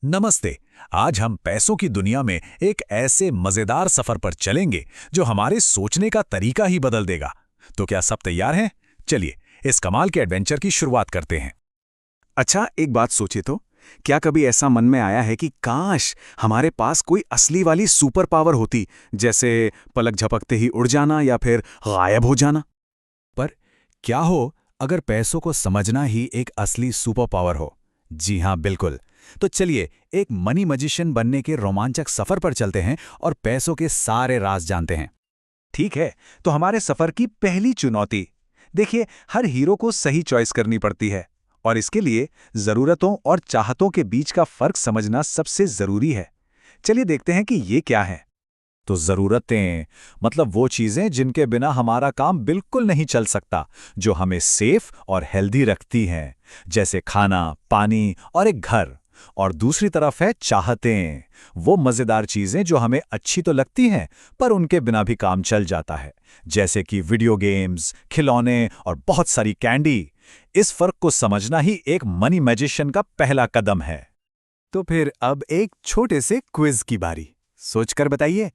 नमस्ते। आज हम पैसों की दुनिया में एक ऐसे मजेदार सफर पर चलेंगे जो हमारे सोचने का तरीका ही बदल देगा। तो क्या सब तैयार हैं? चलिए इस कमाल के एडवेंचर की शुरुआत करते हैं। अच्छा, एक बात सोचिए तो, क्या कभी ऐसा मन में आया है कि काश हमारे पास कोई असली वाली सुपर पावर होती, जैसे पलक झपकते ही उड़ जाना या फिर गायब हो जाना? पर क्या हो अगर पैसों को समझना ही एक असली सुपर पावर हो? जी हाँ, बिल्कुल। तो चलिए एक मनी मैजिशियन बनने के रोमांचक सफर पर चलते हैं और पैसों के सारे राज जानते हैं। ठीक है, तो हमारे सफर की पहली चुनौती। देखिए, हर हीरो को सही चॉइस करनी पड़ती है, और इसके लिए जरूरतों और चाहतों के बीच का फर्क समझना सबसे जरूरी है। चलिए देखते हैं कि ये क्या है। तो ज़रूरतें मतलब वो चीज़ें जिनके बिना हमारा काम बिल्कुल नहीं चल सकता, जो हमें सेफ और हेल्दी रखती हैं, जैसे खाना, पानी और एक घर। और दूसरी तरफ है चाहतें, वो मज़ेदार चीज़ें जो हमें अच्छी तो लगती हैं पर उनके बिना भी काम चल जाता है, जैसे कि वीडियो गेम्स, खिलौने और बहुत सारी कैंडी। इस फ़र्क को समझना ही एक मनी मैजिशियन का पहला कदम है। तो फिर अब एक छोटे से क्विज की बारी। सोचकर बताइए,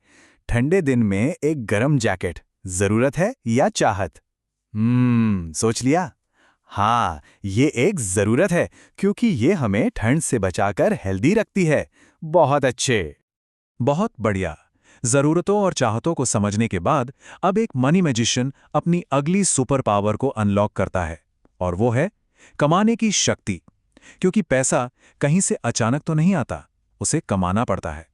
ठंडे दिन में एक गरम जैकेट जरूरत है या चाहत? सोच लिया? हाँ, ये एक जरूरत है, क्योंकि ये हमें ठंड से बचाकर हेल्दी रखती है। बहुत अच्छे। बहुत बढ़िया। जरूरतों और चाहतों को समझने के बाद अब एक मनी मैजिशियन अपनी अगली सुपर पावर को अनलॉक करता है, और वो है कमाने की शक्ति। क्योंकि पैसा कहीं से अचानक तो नहीं आता, उसे कमाना पड़ता है।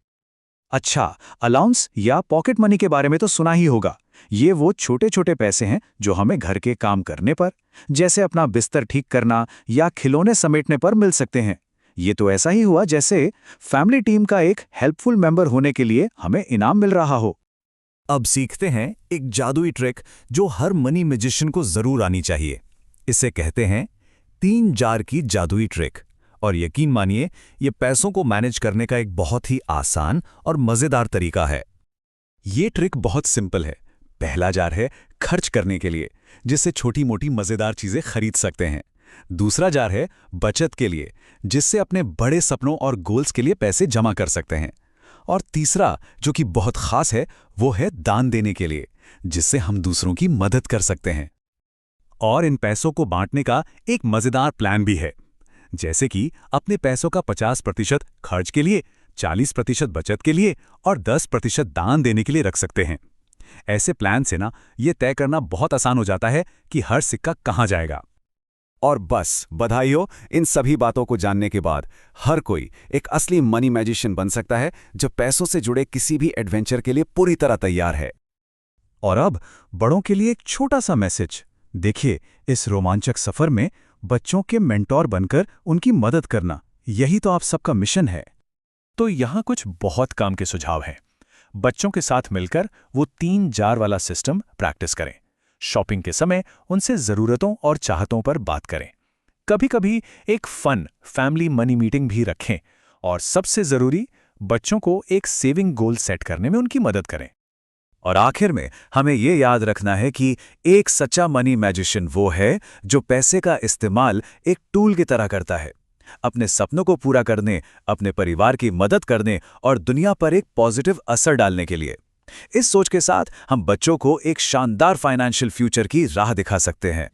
अच्छा, अलाउंस या पॉकेट मनी के बारे में तो सुना ही होगा। ये वो छोटे छोटे पैसे हैं जो हमें घर के काम करने पर, जैसे अपना बिस्तर ठीक करना या खिलौने समेटने पर मिल सकते हैं। ये तो ऐसा ही हुआ जैसे फैमिली टीम का एक हेल्पफुल मेंबर होने के लिए हमें इनाम मिल रहा हो। अब सीखते हैं एक जादुई ट्रिक जो हर मनी मैजिशियन को जरूर आनी चाहिए। इसे कहते हैं 3 जार की जादुई ट्रिक। और यकीन मानिए, ये पैसों को मैनेज करने का एक बहुत ही आसान और मजेदार तरीका है। ये ट्रिक बहुत सिंपल है। पहला जार है खर्च करने के लिए, जिससे छोटी मोटी मजेदार चीजें खरीद सकते हैं। दूसरा जार है बचत के लिए, जिससे अपने बड़े सपनों और गोल्स के लिए पैसे जमा कर सकते हैं। और तीसरा, जो कि बहुत खास है, वो है दान देने के लिए, जिससे हम दूसरों की मदद कर सकते हैं। और इन पैसों को बांटने का एक मजेदार प्लान भी है, जैसे कि अपने पैसों का 50% खर्च के लिए, 40% बचत के लिए और 10% दान देने के लिए रख सकते हैं। ऐसे प्लान से ना ये तय करना बहुत आसान हो जाता है कि हर सिक्का कहाँ जाएगा। और बस बधाई हो, इन सभी बातों को जानने के बाद हर कोई एक असली मनी मैजिशियन बन सकता है, जो पैसों से जुड़े किसी भी एडवेंचर के लिए पूरी तरह तैयार है। और अब बड़ों के लिए एक छोटा सा मैसेज। देखिए, इस रोमांचक सफर में बच्चों के मेंटोर बनकर उनकी मदद करना, यही तो आप सबका मिशन है। तो यहाँ कुछ बहुत काम के सुझाव हैं। बच्चों के साथ मिलकर वो 3 जार वाला सिस्टम प्रैक्टिस करें। शॉपिंग के समय उनसे जरूरतों और चाहतों पर बात करें। कभी-कभी एक फन फैमिली मनी मीटिंग भी रखें। और सबसे जरूरी, बच्चों को एक सेविंग गोल सेट करने में उनकी मदद करें। और आखिर में हमें ये याद रखना है कि एक सच्चा मनी मैजिशियन वो है जो पैसे का इस्तेमाल एक टूल की तरह करता है, अपने सपनों को पूरा करने, अपने परिवार की मदद करने और दुनिया पर एक पॉजिटिव असर डालने के लिए। इस सोच के साथ हम बच्चों को एक शानदार फाइनेंशियल फ्यूचर की राह दिखा सकते हैं।